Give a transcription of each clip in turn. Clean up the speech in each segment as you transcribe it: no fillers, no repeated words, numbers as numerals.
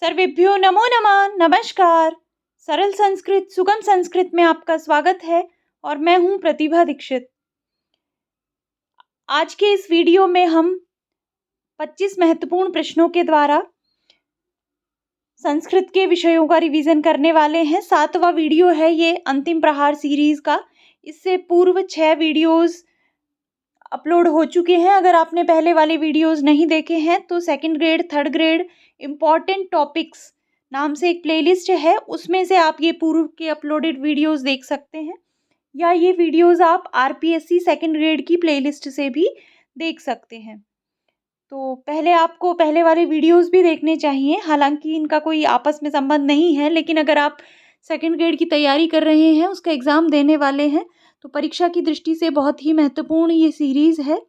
सर्वेभ्यो नमो नमः। नमस्कार। सरल संस्कृत सुगम संस्कृत में आपका स्वागत है और मैं हूं प्रतिभा दीक्षित। आज के इस वीडियो में हम 25 महत्वपूर्ण प्रश्नों के द्वारा संस्कृत के विषयों का रिवीजन करने वाले हैं। 7वां वीडियो है ये अंतिम प्रहार सीरीज का। इससे पूर्व 6 वीडियोस अपलोड हो चुके हैं। अगर आपने पहले वाले वीडियोस नहीं देखे हैं तो second grade, third grade important topics नाम से एक प्लेलिस्ट है, उसमें से आप ये पूर्व के अपलोडेड वीडियोस देख सकते हैं, या ये वीडियोस आप आरपीएससी सेकंड ग्रेड की प्लेलिस्ट से भी देख सकते हैं। तो पहले आपको पहले वाले वीडियोस भी देखने चाहिए, हालांकि इनका कोई आपस में संबंध नहीं है, लेकिन अगर आप सेकंड ग्रेड की तैयारी कर रहे हैं, उसका एग्ज़ाम देने वाले हैं, तो परीक्षा की दृष्टि से बहुत ही महत्वपूर्ण ये सीरीज़ है।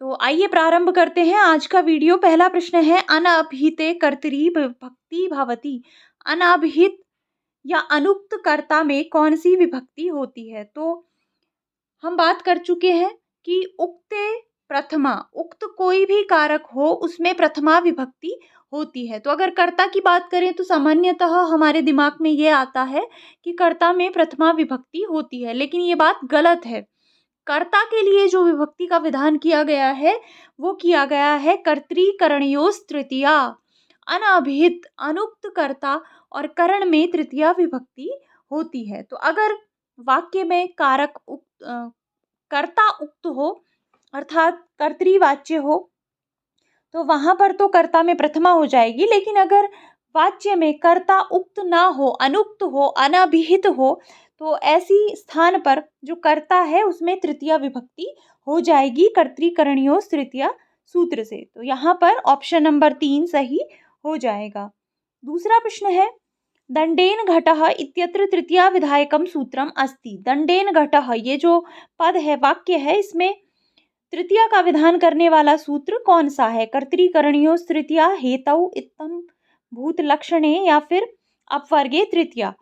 तो आइए प्रारंभ करते हैं आज का वीडियो। पहला प्रश्न है, अनभिहिते कर्तरी विभक्ति भवति। अनभिहित या अनुक्त कर्ता में कौन सी विभक्ति होती है? तो हम बात कर चुके हैं कि उक्ते प्रथमा, उक्त कोई भी कारक हो उसमें प्रथमा विभक्ति होती है। तो अगर कर्ता की बात करें तो सामान्यतः हमारे दिमाग में ये आता है कि कर्ता में प्रथमा विभक्ति होती है, लेकिन ये बात गलत है। कर्ता के लिए जो विभक्ति का विधान किया गया है वो किया गया है कर्तृकरणयोस् तृतीया। अनभिहित, अनुक्त कर्ता और करण में तृतीया विभक्ति होती है। तो अगर वाक्य में कारक कर्ता उक्त हो अर्थात कर्तृवाच्य हो तो वहां पर तो कर्ता में प्रथमा हो जाएगी, लेकिन अगर वाच्य में कर्ता उक्त ना हो, अनुक्त हो, अनभिहित हो, तो ऐसी स्थान पर जो कर्ता है उसमें तृतीया विभक्ति हो जाएगी कर्तृकरणयोस् तृतीया सूत्र से। तो यहाँ पर ऑप्शन नंबर 3 सही हो जाएगा। दूसरा प्रश्न है, दंडेन घटः इत्यत्र तृतीया विधायकम सूत्रम अस्ति। दंडेन घटः, ये जो पद है, वाक्य है, इसमें तृतीया का विधान करने वाला सूत्र कौन सा है? कर्तृकरणयोस् तृतीया, हेतौ इत्थम भूत लक्षणे, या फिर अपवर्गे तृतीया।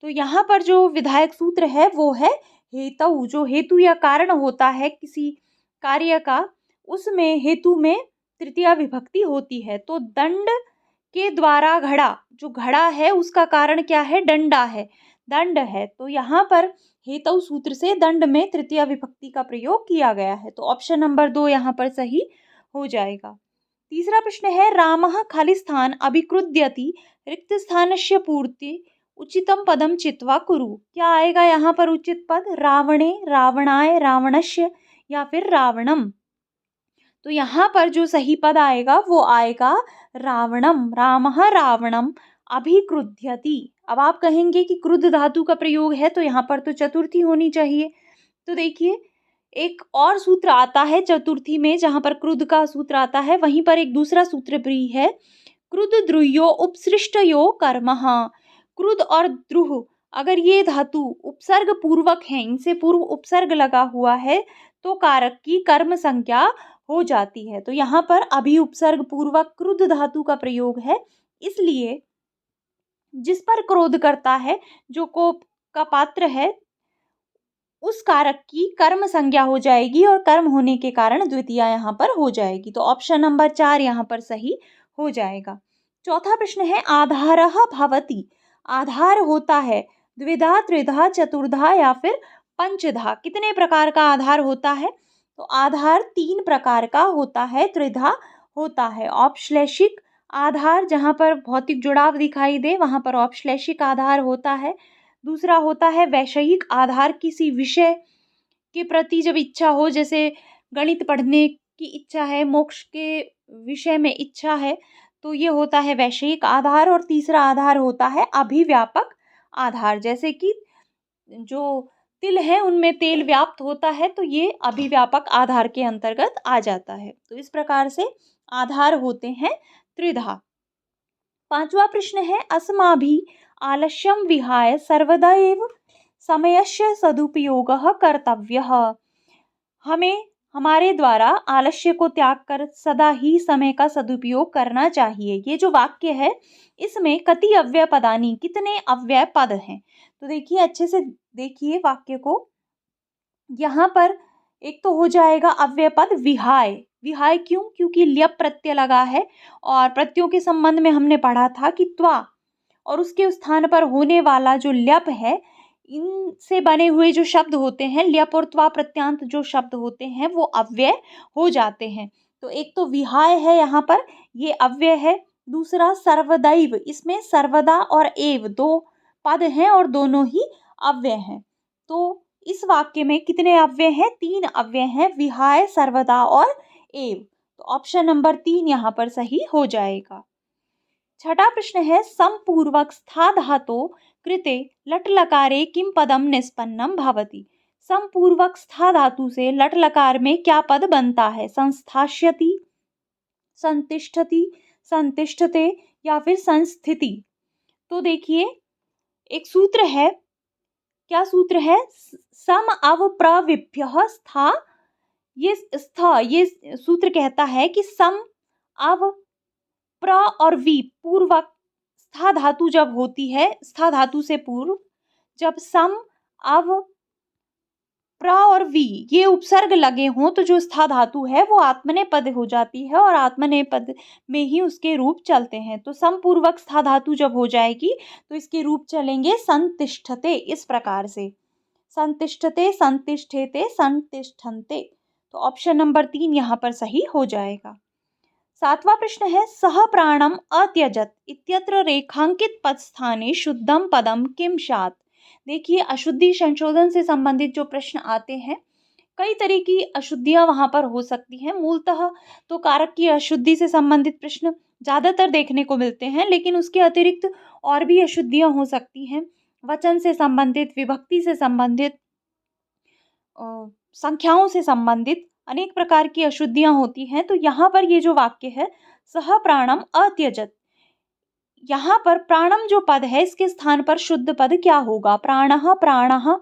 तो यहाँ पर जो विधायक सूत्र है वो है हेतु। जो हेतु या कारण होता है किसी कार्य का, उसमें हेतु में तृतीया विभक्ति होती है। तो दंड के द्वारा घड़ा, जो घड़ा है उसका कारण क्या है? डंडा है, दंड है। तो यहाँ पर हेतु सूत्र से दंड में तृतीया विभक्ति का प्रयोग किया गया है। तो ऑप्शन नंबर 2 यहाँ पर सही हो जाएगा। तीसरा प्रश्न है, रामः खालिस्थान अभिकृद्यति रिक्त स्थानस्य पूर्ति उचितम पदम चित्वा कुरु। क्या आएगा यहाँ पर उचित पद? रावणे, रावणाय, रावणस्य, या फिर रावणम। तो यहाँ पर जो सही पद आएगा वो आएगा रावणम। रामः रावणम अभिक्रुध्यति। अब आप कहेंगे कि क्रुद्ध धातु का प्रयोग है तो यहाँ पर तो चतुर्थी होनी चाहिए। तो देखिए, एक और सूत्र आता है चतुर्थी में, जहाँ पर क्रुद्ध का सूत्र आता है, वहीं पर एक दूसरा सूत्र भी है, क्रुद्ध द्रुह्यो उपसृष्टयो कर्मः। क्रुद्ध और द्रुह, अगर ये धातु उपसर्ग पूर्वक हैं, इनसे पूर्व उपसर्ग लगा हुआ है, तो कारक की कर्म संज्ञा हो जाती है। तो यहाँ पर अभी उपसर्ग पूर्वक क्रुद्ध धातु का प्रयोग है, इसलिए जिस पर क्रोध करता है, जो कोप का पात्र है, उस कारक की कर्म संज्ञा हो जाएगी और कर्म होने के कारण द्वितीया यहाँ पर हो जाएगी। तो ऑप्शन नंबर 4 यहाँ पर सही हो जाएगा। चौथा प्रश्न है, आधारः भवति। आधार होता है द्विधा, त्रिधा, चतुर्धा, या फिर पंचधा। कितने प्रकार का आधार होता है? तो आधार 3 प्रकार का होता है, त्रिधा होता है। औपश्लेषिक आधार, जहाँ पर भौतिक जुड़ाव दिखाई दे वहाँ पर औपश्लेषिक आधार होता है। दूसरा होता है वैषयिक आधार, किसी विषय के प्रति जब इच्छा हो, जैसे गणित पढ़ने की इच्छा है, मोक्ष के विषय में इच्छा है, तो ये होता है वैषयिक आधार। और तीसरा आधार होता है अभिव्यापक आधार, जैसे कि जो तिल है उनमें तेल व्याप्त होता है, तो ये अभिव्यापक आधार के अंतर्गत आ जाता है। तो इस प्रकार से आधार होते हैं त्रिधा। पांचवा प्रश्न है, अस्माभि आलस्यम विहाय सर्वदा एव समयस्य सदुपयोगः कर्तव्यः। हमें हमारे द्वारा आलस्य को त्याग कर सदा ही समय का सदुपयोग करना चाहिए। ये जो वाक्य है इसमें कति अव्यय पदानी, कितने अव्यय पद हैं? तो देखिए, अच्छे से देखिए वाक्य को। यहाँ पर एक तो हो जाएगा अव्यय पद विहाय। विहाय क्यों? क्योंकि ल्यप प्रत्यय लगा है और प्रत्ययों के संबंध में हमने पढ़ा था कि त्वा और उसके स्थान पर होने वाला जो ल्यप है, इनसे बने हुए जो शब्द होते हैं, ल्यप और त्वा प्रत्यांत जो शब्द होते हैं वो अव्यय हो जाते हैं। तो एक तो विहाय है यहाँ पर, ये अव्यय है। दूसरा सर्वदैव, इसमें सर्वदा और एव दो पद हैं और दोनों ही अव्यय हैं। तो इस वाक्य में कितने अव्यय हैं? 3 अव्यय हैं, विहाय, सर्वदा और एव। तो ऑप्शन नंबर 3 यहाँ पर सही हो जाएगा। छठा प्रश्न है, समपूर्वक स्था धातो कृते लट लकारे किम पदम निष्पन्नम भवति? समपूर्वक स्था धातु से लट लकार में क्या पद बनता है? संस्थास्यति, संतिष्ठति, संतिष्ठते या फिर संस्थिति? तो देखिए, एक सूत्र है, क्या सूत्र है? सम अव प्रविभ्य स्था, ये स्था, ये सूत्र कहता है कि सम अव प्र और वी पूर्वक स्था धातु जब होती है, स्था धातु से पूर्व जब सम अव प्र और वी ये उपसर्ग लगे हों तो जो स्था धातु है वो आत्मनेपद हो जाती है और आत्मनेपद में ही उसके रूप चलते हैं। तो समपूर्वक स्था धातु जब हो जाएगी तो इसके रूप चलेंगे संतिष्ठते, इस प्रकार से संतिष्ठते, संतिष्ठेते, संतिष्ठन्ते। तो ऑप्शन नंबर 3 यहाँ पर सही हो जाएगा। 7वां प्रश्न है, सह प्राणम अत्यजत इत्यत्र रेखांकित पद स्थाने शुद्धम पदम किम स्यात्? देखिए, अशुद्धि संशोधन से संबंधित जो प्रश्न आते हैं, कई तरह की अशुद्धियां वहां पर हो सकती हैं। मूलतः तो कारक की अशुद्धि से संबंधित प्रश्न ज्यादातर देखने को मिलते हैं, लेकिन उसके अतिरिक्त और भी अशुद्धियां हो सकती हैं। वचन से संबंधित, विभक्ति से संबंधित, संख्याओं से संबंधित अनेक प्रकार की अशुद्धियां होती हैं। तो यहाँ पर ये जो वाक्य है, सह प्राणम अत्यजत, यहाँ पर प्राणम जो पद है इसके स्थान पर शुद्ध पद क्या होगा? प्राणः, प्राणः,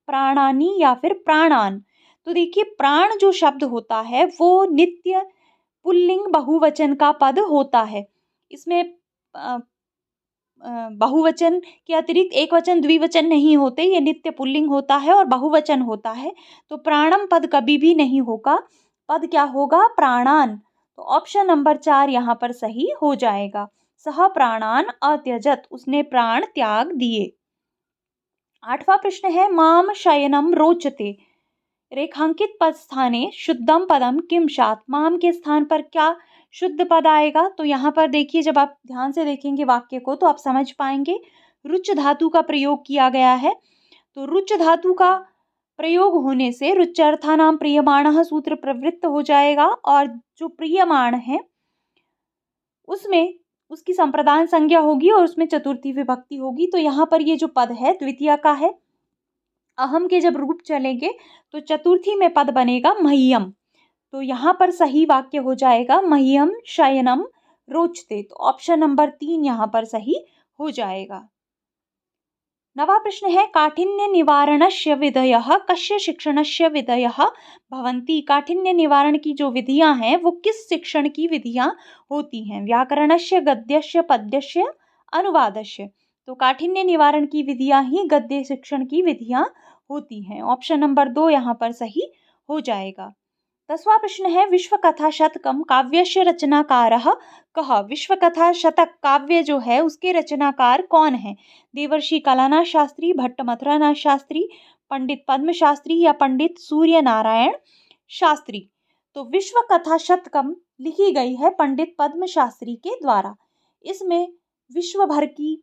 प्राणानि या फिर प्राणान। तो देखिए, प्राण जो शब्द होता है वो नित्य पुल्लिंग बहुवचन का पद होता है। इसमें बहुवचन के अतिरिक्त एक वचन द्विवचन नहीं होते, ये नित्य पुल्लिंग होता है और बहुवचन होता है। तो प्राणम पद कभी भी नहीं होगा, पद क्या होगा? प्राणान। तो ऑप्शन नंबर 4 यहाँ पर सही हो जाएगा। सह प्राणान अत्यजत, उसने प्राण त्याग दिए। 8वां प्रश्न है, माम शयनम रोचते रेखांकित पद स्थाने शुद्धम पदम किम स्यात्? माम के स्थान पर क्या शुद्ध पद आएगा? तो यहाँ पर देखिए, जब आप ध्यान से देखेंगे वाक्य को तो आप समझ पाएंगे। रुच धातु का प्रयोग किया गया है, तो रुच धातु का प्रयोग होने से रुच्यर्थानाम प्रियमाणः सूत्र प्रवृत्त हो जाएगा और जो प्रियमाण है उसमें उसकी संप्रदान संज्ञा होगी और उसमें चतुर्थी विभक्ति होगी। तो यहाँ पर ये जो पद है द्वितीय का है, अहम के जब रूप चलेंगे तो चतुर्थी में पद बनेगा मह्यम। तो यहाँ पर सही वाक्य हो जाएगा मह्यम शयनम रोचते। तो ऑप्शन नंबर 3 यहाँ पर सही हो जाएगा। 9वां प्रश्न है, काठिन्य निवारणस्य विधयः कस्य शिक्षणस्य विधयः भवन्ति? काठिन्य निवारण की जो विधियां हैं वो किस शिक्षण की विधियां होती हैं? व्याकरणस्य, गद्यस्य, पद्यस्य, अनुवादस्य। तो काठिन्य निवारण की विधियां ही गद्य शिक्षण की विधियां होती हैं। ऑप्शन नंबर 2 यहाँ पर सही हो जाएगा। 10वां प्रश्न है, विश्वकथा शतकम काव्यस्य रचनाकारः कः? विश्वकथा शतक काव्य जो है उसके रचनाकार कौन है? देवर्षि कलानाथ शास्त्री, भट्ट मथुरानाथ शास्त्री, पंडित पद्म शास्त्री या पंडित सूर्य नारायण शास्त्री? तो विश्वकथा शतकम लिखी गई है पंडित पद्म शास्त्री के द्वारा। इसमें विश्व भर की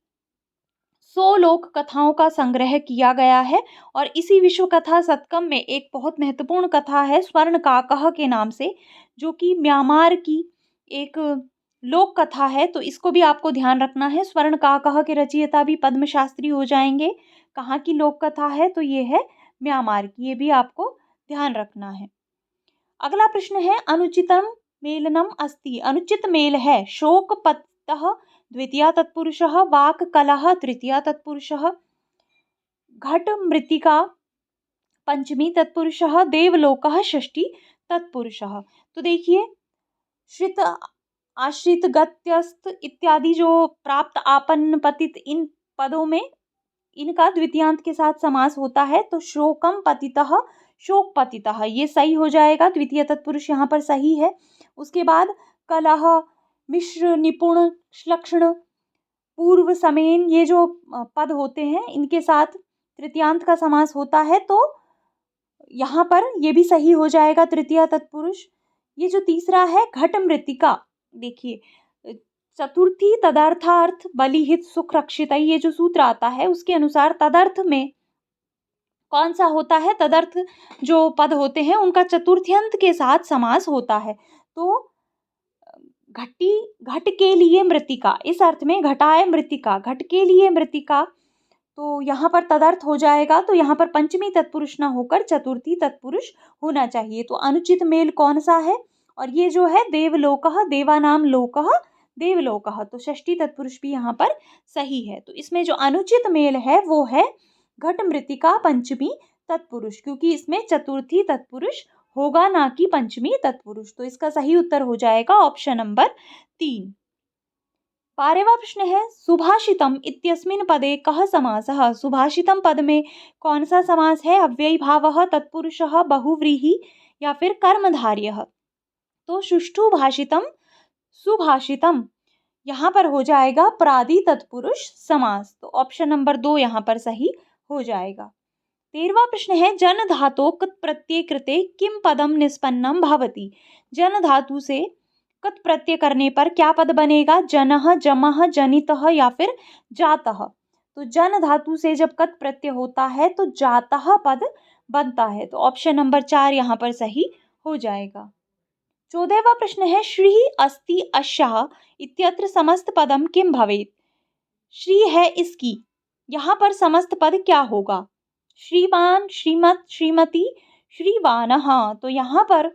100 लोक कथाओं का संग्रह किया गया है और इसी विश्व कथा शतकम में एक बहुत महत्वपूर्ण कथा है स्वर्ण काकह के नाम से, जो कि म्यांमार की एक लोक कथा है। तो इसको भी आपको ध्यान रखना है। स्वर्ण काकह के रचयिता भी पद्म शास्त्री हो जाएंगे। कहाँ की लोक कथा है? तो ये है म्यांमार की, ये भी आपको ध्यान रखना है। अगला प्रश्न है, अनुचितम मेलनम अस्ति, अनुचित मेल है शोक पत्तः द्वितीया तत्पुरुषः, वाक कलह तृतीया तत्पुरुषः, घट मृतिका पंचमी तत्पुरुषः, देवलोकः षष्ठी तत्पुरुषः। तो देखिए, श्रित, आश्रित, गत्यस्त इत्यादि जो प्राप्त, आपन्न, पतित, इन पदों में इनका द्वितीयांत के साथ समास होता है। तो शोकम पतितः शोकपतितः, ये सही हो जाएगा, द्वितीय तत्पुरुष यहाँ पर सही है। उसके बाद कलह, मिश्र, निपुण, श्लक्षण, पूर्व, समेन, ये जो पद होते हैं इनके साथ तृतीयांत का समास होता है, तो यहाँ पर ये भी सही हो जाएगा तृतीय तत्पुरुष। ये जो तीसरा है घट मृतिका, देखिए चतुर्थी तदर्थार्थ बलिहित सुख रक्षित, ये जो सूत्र आता है उसके अनुसार तदर्थ में कौन सा होता है, तदर्थ जो पद होते हैं उनका चतुर्थ्यंत के साथ समास होता है। तो घटी, घट के लिए मृतिका, इस अर्थ में घटाए मृतिका, घट के लिए मृतिका, तो यहाँ पर तदर्थ हो जाएगा। तो यहाँ पर पंचमी तत्पुरुष ना होकर चतुर्थी तत्पुरुष होना चाहिए। तो अनुचित मेल कौन सा है, और ये जो है देवलोकः, देवानाम लोकः देवलोकः, तो षष्ठी तत्पुरुष भी यहाँ पर सही है। तो इसमें जो अनुचित मेल है वो है घट मृतिका पंचमी तत्पुरुष, क्योंकि इसमें चतुर्थी तत्पुरुष होगा ना कि पंचमी तत्पुरुष। तो इसका सही उत्तर हो जाएगा ऑप्शन नंबर 3। 12वां प्रश्न है सुभाषितम इत्यस्मिन् पदे कः समासः, सुभाषितम पद में कौन सा समास है, अव्ययी भावः, तत्पुरुषः, बहुव्रीहि या फिर कर्मधार्यः। तो सुष्ठु भाषितम, सुभाषितम, यहाँ पर हो जाएगा प्रादि तत्पुरुष समास। तो ऑप्शन नंबर 2 यहाँ पर सही हो जाएगा। 13वां प्रश्न है जन धातो कत प्रत्यय कृते किम पदम निष्पन्नम भवति, जन धातु से कत प्रत्यय करने पर क्या पद बनेगा, जनः, जमः, जनितः या फिर जातः। तो जन धातु से जब कत प्रत्यय होता है तो जातः पद बनता है। तो ऑप्शन नंबर 4 यहाँ पर सही हो जाएगा। 14वां प्रश्न है श्री अस्ति अस्याः इत्यत्र समस्त पदम किम भवेत्, श्री है इसकी, यहाँ पर समस्त पद क्या होगा, श्रीमान, श्रीमत, श्रीमती, श्रीवानः। तो यहाँ पर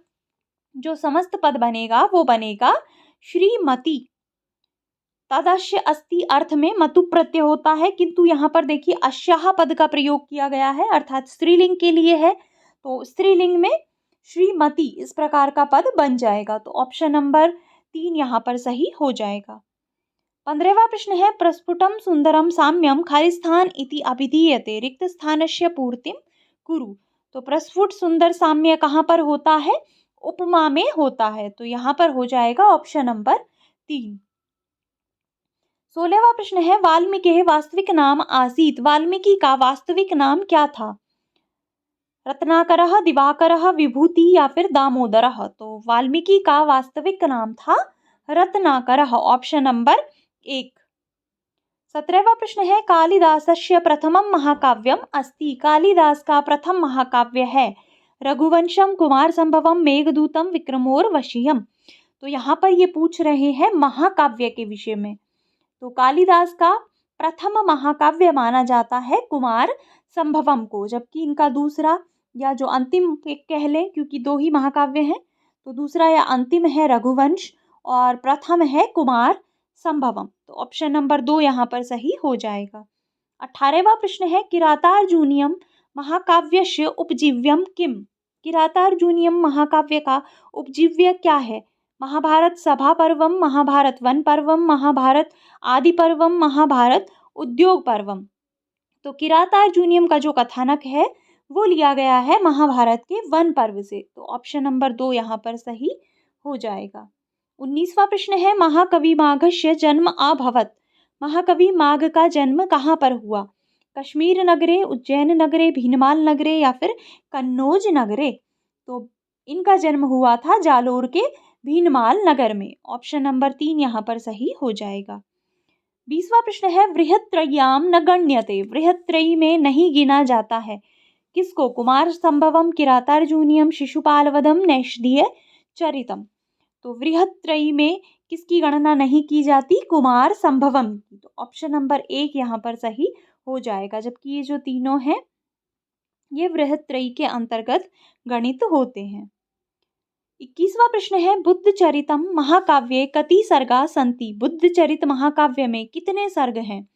जो समस्त पद बनेगा वो बनेगा श्रीमती। तदस्य अस्ति अर्थ में मतु प्रत्यय होता है, किंतु यहाँ पर देखिए अस्याः पद का प्रयोग किया गया है, अर्थात स्त्रीलिंग के लिए है, तो स्त्रीलिंग में श्रीमती इस प्रकार का पद बन जाएगा। तो ऑप्शन नंबर 3 यहाँ पर सही हो जाएगा। 15वां प्रश्न है प्रस्फुटम सुंदरम साम्यम खाली स्थान इति अभिधीयते रिक्त स्थानस्य पूर्तिम कुरु। तो प्रस्फुट सुंदर साम्य कहाँ पर होता है, उपमा में होता है। तो यहाँ पर हो जाएगा ऑप्शन नंबर 3। 16वां प्रश्न है वाल्मीकि वास्तविक नाम आसीत, वाल्मीकि का वास्तविक नाम क्या था, रत्नाकरः, दिवाकरः, विभूति या फिर दामोदरः। तो वाल्मीकि का वास्तविक नाम था रत्नाकरः, ऑप्शन नंबर 1। 17वां प्रश्न है कालिदासस्य प्रथमं महाकाव्यम अस्ति, कालिदास का प्रथम महाकाव्य है रघुवंशम, कुमार संभवम, मेघदूतम, विक्रमोर्वशीयम। तो यहाँ पर ये पूछ रहे हैं महाकाव्य के विषय में। तो कालिदास का प्रथम महाकाव्य माना जाता है कुमार संभवम को, जबकि इनका दूसरा या जो अंतिम एक कह लें, क्योंकि 2 ही महाकाव्य हैं, तो दूसरा या अंतिम है रघुवंश और प्रथम है कुमार संभवम। तो ऑप्शन नंबर 2 यहाँ पर सही हो जाएगा। 18वां प्रश्न है किरातार्जुनीयम महाकाव्यस्य उपजीव्यम किम, किरातार्जुनीयम महाकाव्य का उपजीव्य क्या है, महाभारत सभा पर्वम, महाभारत वन पर्वम, महाभारत आदि पर्वम, महाभारत उद्योग पर्वम। तो किरातार्जुनीयम का जो कथानक है वो लिया गया है महाभारत के वन पर्व से। तो ऑप्शन नंबर 2 यहाँ पर सही हो जाएगा। 19वां प्रश्न है महाकवि माघस्य जन्म अभवत्, महाकवि माघ का जन्म कहाँ पर हुआ, कश्मीर नगरे, उज्जैन नगरे, भीनमाल नगरे या फिर कन्नौज नगरे। तो इनका जन्म हुआ था जालोर के भीनमाल नगर में। ऑप्शन नंबर 3 यहाँ पर सही हो जाएगा। 20वां प्रश्न है बृहत्त्रय्याम न गण्यते, बृहत्त्रयी में नहीं गिना जाता है किसको, कुमार संभवम, किरातार्जुनीयम, शिशुपालवधम, नैषधीय चरितम। तो बृहत्त्रयी में किसकी गणना नहीं की जाती, कुमार संभवम की। तो ऑप्शन नंबर 1 यहाँ पर सही हो जाएगा, जबकि ये जो तीनों हैं ये बृहत्त्रयी के अंतर्गत गणित होते हैं। 21वां प्रश्न है बुद्ध चरितम महाकाव्ये कति सर्गा सन्ति, बुद्ध चरित महाकाव्य में कितने सर्ग हैं,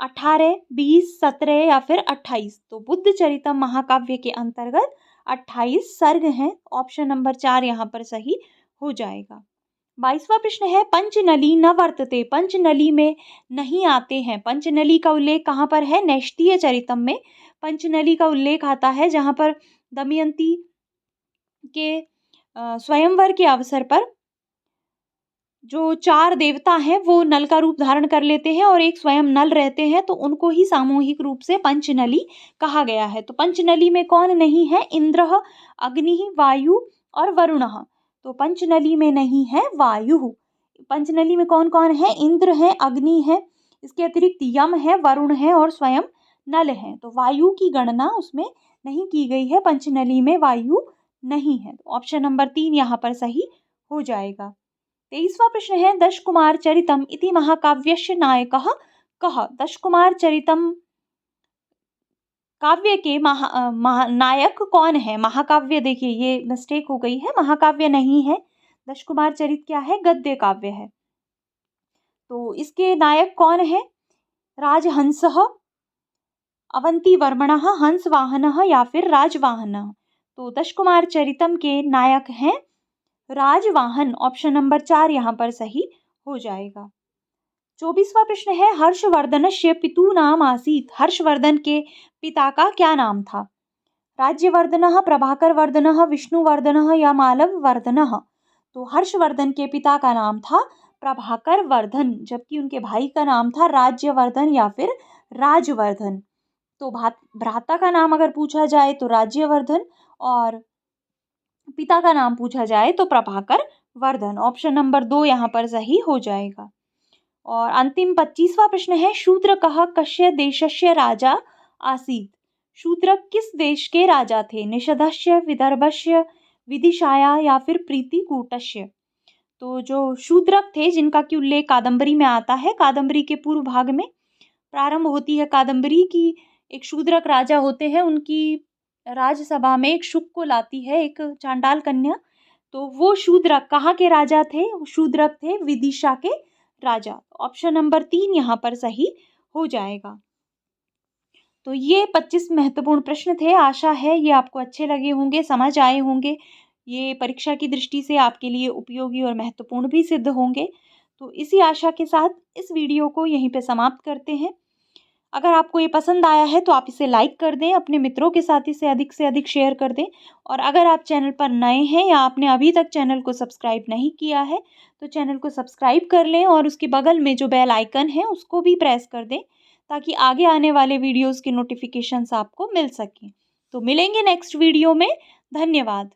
18, 20, 17 या फिर 28। तो बुद्ध चरितम महाकाव्य के अंतर्गत 28 सर्ग हैं। ऑप्शन नंबर 4 यहाँ पर सही हो जाएगा। 22वां प्रश्न है पंचनली न वर्तते, पंचनली में नहीं आते हैं, पंचनली का उल्लेख कहाँ पर है, नैषधीय चरितम में पंचनली का उल्लेख आता है, जहाँ पर दमयंती के स्वयंवर के अवसर पर जो 4 देवता हैं वो नल का रूप धारण कर लेते हैं और एक स्वयं नल रहते हैं, तो उनको ही सामूहिक रूप से पंचनली कहा गया है। तो पंचनली में कौन नहीं है? इंद्रः, अग्निः, वायु और वरुणः। तो पंचनली में नहीं है वायु। पंचनली में कौन कौन है? इंद्र है, अग्नि है, इसके अतिरिक्त यम है, वरुण है और स्वयं नल है। तो वायु की गणना उसमें नहीं की गई है, पंचनली में वायु नहीं है। तो ऑप्शन नंबर 3 यहाँ पर सही हो जाएगा। 23वां प्रश्न है, दशकुमार चरितम इति महाकाव्यस्य नायकः कः? दशकुमार चरितम काव्य के नायक कौन है? महाकाव्य, देखिए ये मिस्टेक हो गई है, महाकाव्य नहीं है। दशकुमार चरित क्या है? गद्य काव्य है। तो इसके नायक कौन है? राजहंसः, अवंतीवर्मणः, हंसवाहनः या फिर राजवाहनः। तो दशकुमार चरितम के नायक हैं राजवाहन। ऑप्शन नंबर 4 यहाँ पर सही हो जाएगा। 24वां प्रश्न है, हर्षवर्धनस्य पितु नाम आसीत्। हर्षवर्धन के पिता का क्या नाम था? राज्यवर्धनः, प्रभाकरवर्धनः, विष्णुवर्धनः या मालववर्धनः। तो हर्षवर्धन के पिता का नाम था प्रभाकरवर्धन, जबकि उनके भाई का नाम था राज्यवर्धन या फिर राजवर्धन। तो भ्राता का नाम अगर पूछा जाए तो राज्यवर्धन और पिता का नाम पूछा जाए तो प्रभाकर वर्धन। ऑप्शन नंबर 2 यहाँ पर सही हो जाएगा। और अंतिम 25वां प्रश्न है, शूद्रकः कस्य देशस्य राजा आसीत्। शूद्रक किस देश के राजा थे? निषधस्य, विदर्भस्य, विदिशाया या फिर प्रीतिकूटस्य। तो जो शूद्रक थे जिनका कि उल्लेख कादम्बरी में आता है, कादम्बरी के पूर्व भाग में प्रारंभ होती है कादम्बरी की, एक शूद्रक राजा होते हैं, उनकी राजसभा में एक शुक को लाती है एक चांडाल कन्या। तो वो शूद्रक कहाँ के राजा थे? शूद्रक थे विदिशा के राजा। ऑप्शन नंबर 3 यहाँ पर सही हो जाएगा। तो ये 25 महत्वपूर्ण प्रश्न थे। आशा है ये आपको अच्छे लगे होंगे, समझ आए होंगे। ये परीक्षा की दृष्टि से आपके लिए उपयोगी और महत्वपूर्ण भी सिद्ध होंगे। तो इसी आशा के साथ इस वीडियो को यहीं पे समाप्त करते हैं। अगर आपको ये पसंद आया है तो आप इसे लाइक कर दें, अपने मित्रों के साथ इसे अधिक से अधिक शेयर कर दें। और अगर आप चैनल पर नए हैं या आपने अभी तक चैनल को सब्सक्राइब नहीं किया है तो चैनल को सब्सक्राइब कर लें और उसके बगल में जो बेल आइकन है उसको भी प्रेस कर दें, ताकि आगे आने वाले वीडियोज़ के नोटिफिकेशंस आपको मिल सकें। तो मिलेंगे नेक्स्ट वीडियो में। धन्यवाद।